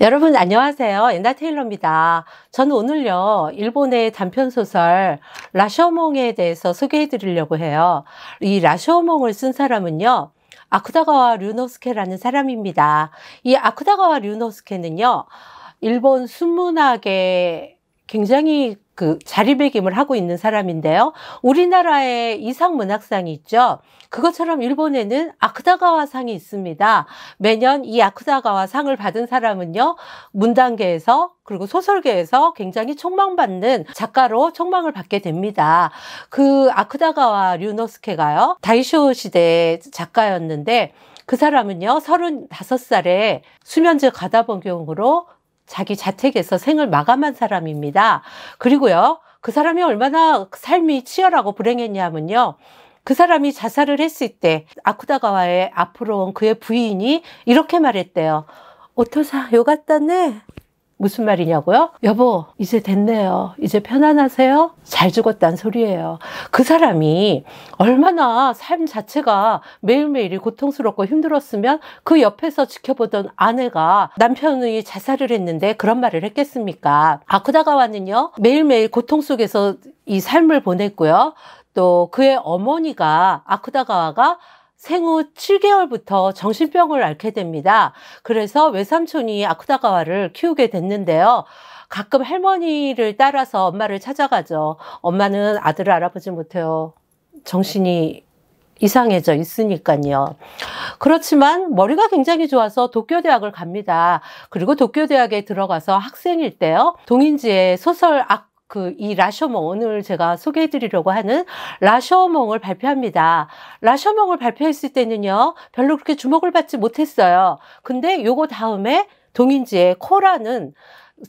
여러분 안녕하세요. 엔다 테일러입니다. 저는 오늘요 일본의 단편소설 라쇼몽에 대해서 소개해 드리려고 해요. 이 라쇼몽을 쓴 사람은요 아쿠다가와 류노스케라는 사람입니다. 이 아쿠다가와 류노스케는요 일본 순문학의 굉장히 자리매김을 하고 있는 사람인데요. 우리나라에 이상문학상이 있죠. 그것처럼 일본에는 아쿠다가와 상이 있습니다. 매년 이 아쿠다가와 상을 받은 사람은요, 문단계에서 그리고 소설계에서 굉장히 촉망받는 작가로 촉망을 받게 됩니다. 그 아쿠다가와 류노스케가요, 다이쇼 시대 작가였는데 그 사람은요, 35살에 수면제 가다복용으로 자기 자택에서 생을 마감한 사람입니다. 그리고요, 그 사람이 얼마나 삶이 치열하고 불행했냐면요. 그 사람이 자살을 했을 때 아쿠다가와의 앞으로 온 그의 부인이 이렇게 말했대요. 오토사 요갔다네. 무슨 말이냐고요? 여보, 이제 됐네요. 이제 편안하세요? 잘 죽었단 소리예요. 그 사람이 얼마나 삶 자체가 매일매일이 고통스럽고 힘들었으면 그 옆에서 지켜보던 아내가 남편이 자살을 했는데 그런 말을 했겠습니까? 아쿠다가와는요, 매일매일 고통 속에서 이 삶을 보냈고요. 또 그의 어머니가 아쿠다가와가 생후 7개월부터 정신병을 앓게 됩니다. 그래서 외삼촌이 아쿠다가와를 키우게 됐는데요. 가끔 할머니를 따라서 엄마를 찾아가죠. 엄마는 아들을 알아보지 못해요. 정신이 이상해져 있으니까요. 그렇지만 머리가 굉장히 좋아서 도쿄대학을 갑니다. 그리고 도쿄대학에 들어가서 학생일 때요. 동인지의 소설 이 라쇼몽, 오늘 제가 소개해 드리려고 하는 라쇼몽을 발표합니다. 라쇼몽을 발표했을 때는요, 별로 그렇게 주목을 받지 못했어요. 근데 요거 다음에 동인지의 코라는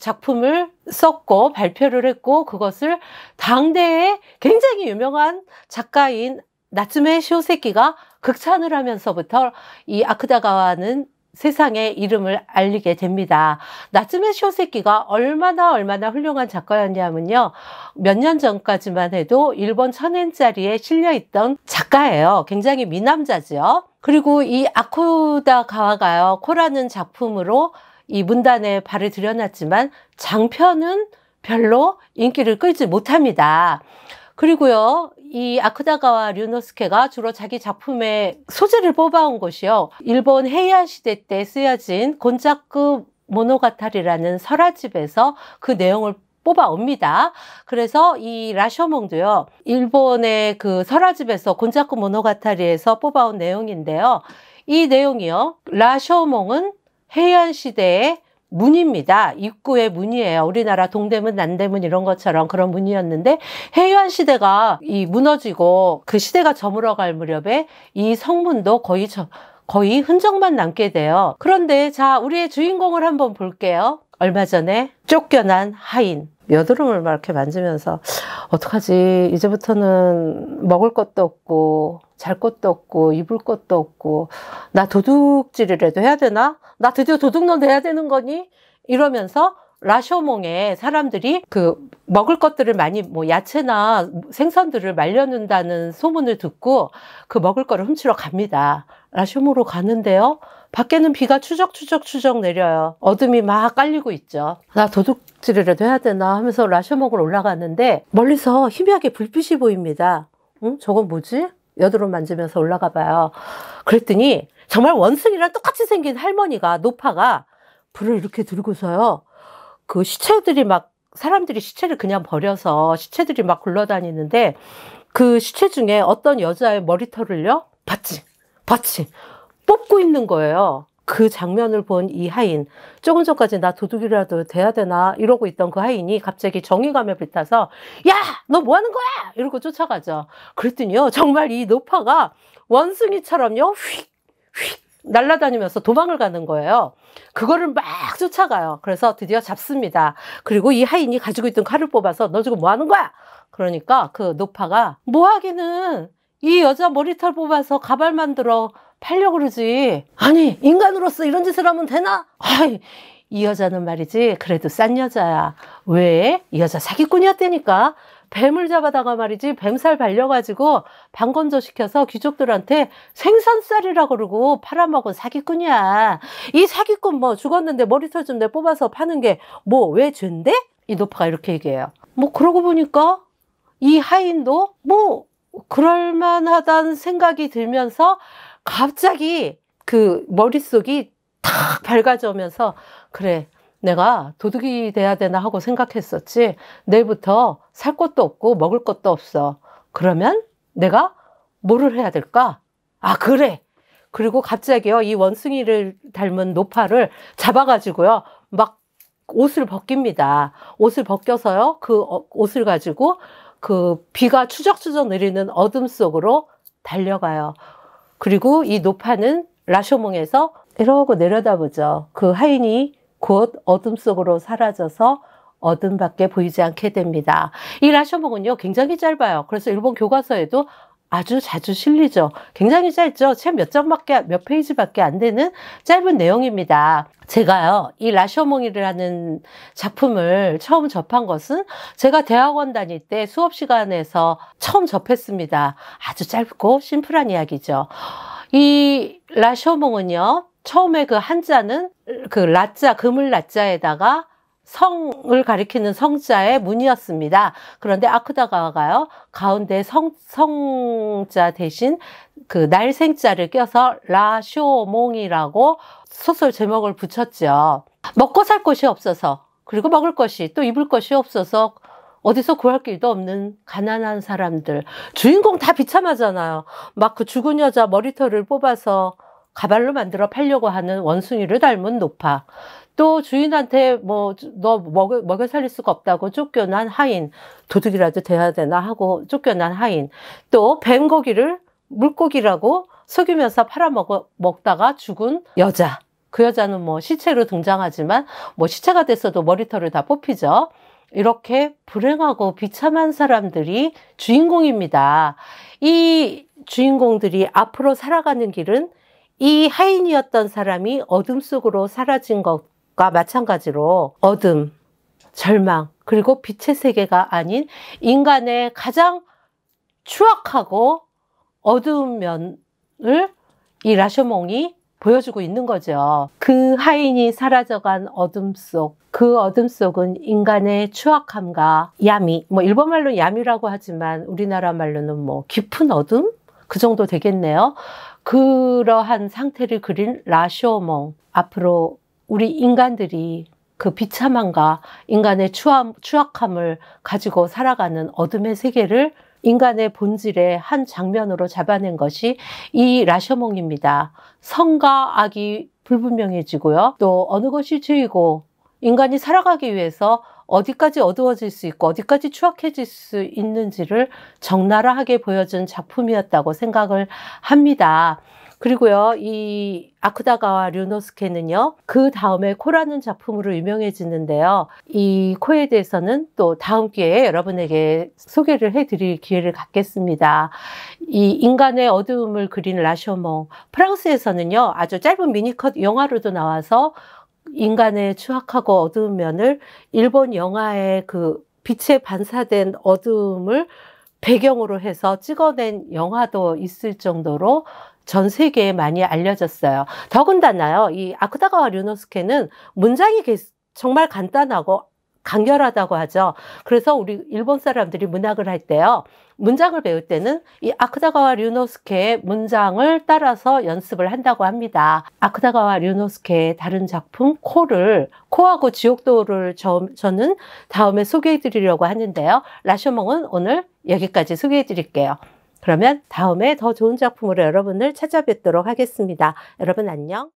작품을 썼고 발표를 했고, 그것을 당대에 굉장히 유명한 작가인 나츠메 쇼세키가 극찬을 하면서부터 이 아쿠다가와는 세상에 이름을 알리게 됩니다. 나츠메 쇼세키가 얼마나 훌륭한 작가였냐면요. 몇 년 전까지만 해도 일본 천엔짜리에 실려있던 작가예요. 굉장히 미남자죠. 그리고 이 아쿠다가와가요, 코라는 작품으로 이 문단에 발을 들여놨지만 장편은 별로 인기를 끌지 못합니다. 그리고요, 이 아쿠다가와 류노스케가 주로 자기 작품의 소재를 뽑아온 것이요, 일본 헤이안 시대 때 쓰여진 곤자쿠 모노가타리라는 설화집에서 그 내용을 뽑아옵니다. 그래서 이 라쇼몽도요, 일본의 그 설화집에서 곤자쿠 모노가타리에서 뽑아온 내용인데요. 이 내용이요, 라쇼몽은 헤이안 시대의 문입니다. 입구의 문이에요. 우리나라 동대문, 남대문 이런 것처럼 그런 문이었는데 헤이안 시대가 무너지고 그 시대가 저물어갈 무렵에 이 성문도 거의 흔적만 남게 돼요. 그런데 자, 우리의 주인공을 한번 볼게요. 얼마 전에 쫓겨난 하인. 여드름을 막 이렇게 만지면서 어떡하지? 이제부터는 먹을 것도 없고 잘 것도 없고 입을 것도 없고 나 도둑질이라도 해야 되나? 나 드디어 도둑놈 돼야 되는 거니? 이러면서 라쇼몽에 사람들이 먹을 것들을 많이 야채나 생선들을 말려놓는다는 소문을 듣고 그 먹을 거를 훔치러 갑니다. 라쇼몽으로 가는데요. 밖에는 비가 추적추적 내려요. 어둠이 막 깔리고 있죠. 나 도둑질이라도 해야 되나 하면서 라쇼몽을 올라가는데 멀리서 희미하게 불빛이 보입니다. 응? 저건 뭐지? 여드름 만지면서 올라가 봐요. 그랬더니 정말 원숭이랑 똑같이 생긴 할머니가, 노파가 불을 이렇게 들고서요. 그 시체들이 사람들이 시체를 그냥 버려서 시체들이 막 굴러다니는데 그 시체 중에 어떤 여자의 머리털을요, 바치 뽑고 있는 거예요. 그 장면을 본 이 하인, 조금 전까지 나 도둑이라도 돼야 되나 이러고 있던 그 하인이 갑자기 정의감에 불타서 야, 너 뭐 하는 거야? 이러고 쫓아가죠. 그랬더니요, 정말 이 노파가 원숭이처럼요, 휙 날아다니면서 도망을 가는 거예요. 그거를 막 쫓아가요. 그래서 드디어 잡습니다. 그리고 이 하인이 가지고 있던 칼을 뽑아서 너 지금 뭐 하는 거야? 그러니까 그 노파가 뭐 하기는 이 여자 머리털 뽑아서 가발 만들어 팔려고 그러지. 아니, 인간으로서 이런 짓을 하면 되나? 아이, 이 여자는 말이지 그래도 싼 여자야. 왜? 이 여자 사기꾼이었다니까. 뱀을 잡아다가 말이지 뱀살 발려가지고 방건조 시켜서 귀족들한테 생선살이라고 그러고 팔아먹은 사기꾼이야. 이 사기꾼 뭐 죽었는데 머리털 좀 내 뽑아서 파는 게 뭐 왜 죄인데? 이 노파가 이렇게 얘기해요. 뭐 그러고 보니까 이 하인도 뭐 그럴만하다는 생각이 들면서 갑자기 그 머릿속이 탁 밝아져면서 그래, 내가 도둑이 돼야 되나 하고 생각했었지. 내일부터 살 것도 없고 먹을 것도 없어. 그러면 내가 뭐를 해야 될까? 아, 그래. 그리고 갑자기요, 이 원숭이를 닮은 노파를 잡아가지고요, 막 옷을 벗깁니다. 옷을 벗겨서요, 그 옷을 가지고 그 비가 추적추적 내리는 어둠 속으로 달려가요. 그리고 이 노파는 라쇼몽에서 이러고 내려다보죠. 그 하인이 곧 어둠 속으로 사라져서 어둠밖에 보이지 않게 됩니다. 이 라쇼몽은요, 굉장히 짧아요. 그래서 일본 교과서에도 아주 자주 실리죠. 굉장히 짧죠. 책 몇 페이지밖에 안 되는 짧은 내용입니다. 제가요, 이 라쇼몽이라는 작품을 처음 접한 것은 제가 대학원 다닐 때 수업 시간에서 처음 접했습니다. 아주 짧고 심플한 이야기죠. 이 라쇼몽은요, 처음에 그 한자는 그 라자, 그물 라자에다가 성을 가리키는 성자의 문이었습니다. 그런데 아쿠다가와가요, 가운데 성자 대신 그 날생자를 껴서 라쇼몽이라고 소설 제목을 붙였죠. 먹고 살 것이 없어서, 그리고 먹을 것이, 또 입을 것이 없어서 어디서 구할 길도 없는 가난한 사람들. 주인공 다 비참하잖아요. 막 그 죽은 여자 머리털을 뽑아서 가발로 만들어 팔려고 하는 원숭이를 닮은 노파. 또 주인한테 뭐 너 먹여 살릴 수가 없다고 쫓겨난 하인, 도둑이라도 돼야 되나 하고 쫓겨난 하인. 또 뱀고기를 물고기라고 속이면서 팔아먹다가 죽은 여자. 그 여자는 뭐 시체로 등장하지만 뭐 시체가 됐어도 머리털을 다 뽑히죠. 이렇게 불행하고 비참한 사람들이 주인공입니다. 이 주인공들이 앞으로 살아가는 길은 이 하인이었던 사람이 어둠 속으로 사라진 것과 마찬가지로 어둠, 절망, 그리고 빛의 세계가 아닌 인간의 가장 추악하고 어두운 면을 이 라쇼몽이 보여주고 있는 거죠. 그 하인이 사라져간 어둠 속, 그 어둠 속은 인간의 추악함과 야미, 뭐 일본말로 야미라고 하지만 우리나라 말로는 뭐 깊은 어둠? 그 정도 되겠네요. 그러한 상태를 그린 라쇼몽. 앞으로 우리 인간들이 그 비참함과 인간의 추악함을 가지고 살아가는 어둠의 세계를 인간의 본질의 한 장면으로 잡아낸 것이 이 라쇼몽입니다. 선과 악이 불분명해지고요. 또 어느 것이 죄이고 인간이 살아가기 위해서 어디까지 어두워질 수 있고 어디까지 추악해질 수 있는지를 적나라하게 보여준 작품이었다고 생각을 합니다. 그리고요, 이 아쿠다가와 류노스케는요, 그 다음에 코라는 작품으로 유명해지는데요. 이 코에 대해서는 또 다음 기회에 여러분에게 소개를 해드릴 기회를 갖겠습니다. 이 인간의 어두움을 그린 라쇼몽. 프랑스에서는요, 아주 짧은 미니컷 영화로도 나와서 인간의 추악하고 어두운 면을 일본 영화의 그 빛에 반사된 어두움을 배경으로 해서 찍어낸 영화도 있을 정도로 전 세계에 많이 알려졌어요. 더군다나요, 이 아쿠다가와 류노스케는 문장이 정말 간단하고 간결하다고 하죠. 그래서 우리 일본 사람들이 문학을 할 때요, 문장을 배울 때는 이 아쿠다가와 류노스케의 문장을 따라서 연습을 한다고 합니다. 아쿠다가와 류노스케의 다른 작품 코하고 지옥도를 저는 다음에 소개해 드리려고 하는데요. 라쇼몽은 오늘 여기까지 소개해 드릴게요. 그러면 다음에 더 좋은 작품으로 여러분을 찾아뵙도록 하겠습니다. 여러분 안녕.